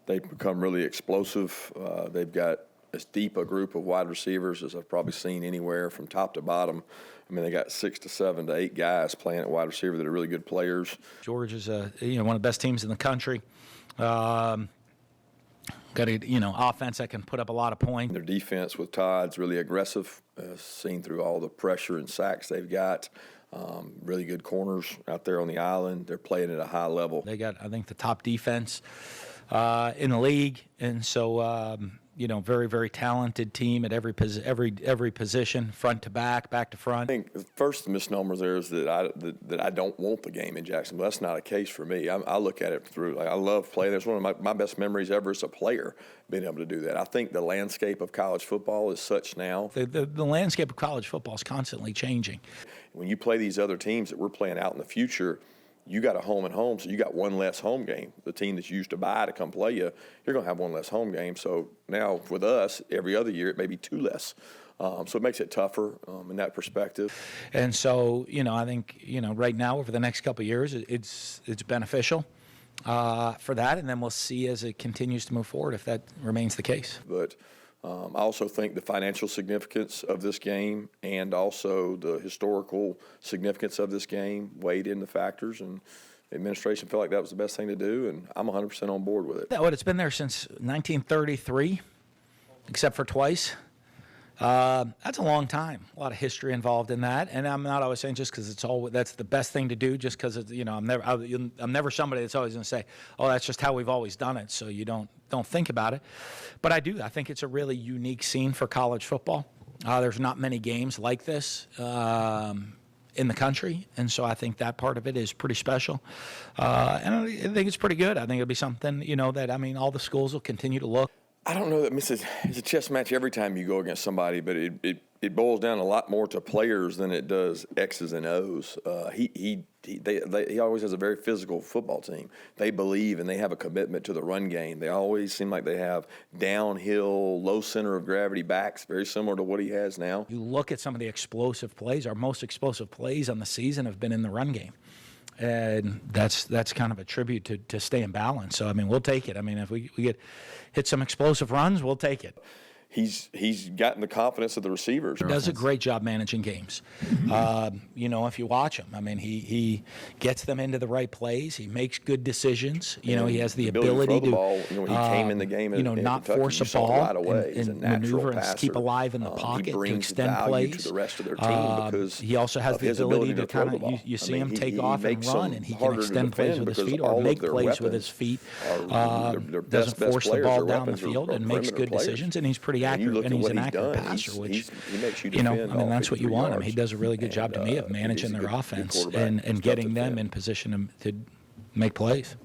They've become really explosive. They've got as deep a group of wide receivers as I've probably seen anywhere from top to bottom. I mean, they got 6 to 7 to 8 guys playing at wide receiver that are really good players. George is one of the best teams in the country. Got a offense that can put up a lot of points. Their defense with Todd's really aggressive, seen through all the pressure and sacks they've got. Really good corners out there on the island. They're playing at a high level. They got, I think, the top defense in the league, and so very, very talented team at every position, front to back to front. I think the first misnomer there is that I don't want the game in Jacksonville. That's not a case for me. I look at it through, I love playing. That's one of my best memories ever as a player, being able to do that. I think the landscape of college football is such now. The landscape of college football is constantly changing. When you play these other teams that we're playing out in the future, you got a home and home, so you got one less home game. The team that you used to buy to come play you, you're going to have one less home game. So now with us, every other year, it may be 2 less. So it makes it tougher in that perspective. And so, I think, right now over the next couple of years, it's beneficial for that. And then we'll see as it continues to move forward if that remains the case. But I also think the financial significance of this game and also the historical significance of this game weighed in the factors, and the administration felt like that was the best thing to do, and I'm 100% on board with it. Yeah, it's been there since 1933, except for twice. That's a long time. A lot of history involved in that, and I'm not always saying just because that's the best thing to do. Just because I'm never somebody that's always going to say, "Oh, that's just how we've always done it." So you don't think about it. But I do. I think it's a really unique scene for college football. There's not many games like this in the country, and so I think that part of it is pretty special. And I think it's pretty good. I think it'll be something that all the schools will continue to look. I don't know that it's a chess match every time you go against somebody, but it boils down a lot more to players than it does X's and O's. He always has a very physical football team. They believe and they have a commitment to the run game. They always seem like they have downhill, low center of gravity backs, very similar to what he has now. You look at some of the explosive plays. Our most explosive plays on the season have been in the run game. And that's kind of a tribute to staying balanced. So, we'll take it. If we hit some explosive runs, we'll take it. He's gotten the confidence of the receivers. He does a great job managing games. If you watch him, he gets them into the right plays. He makes good decisions. He has the ability to ball, when he came in the game not Kentucky, force a ball right away. and maneuver and keep alive in the pocket to extend plays. To the rest of their team because he also has the ability to kind of you see him take off and run, and he can extend plays with his feet or make plays with his feet. Doesn't force the ball down the field and makes good decisions, and he's pretty accurate, and he's an accurate passer, which he makes you defend that's what you want. He does a really good job to me of managing their offense and getting them in position to make plays.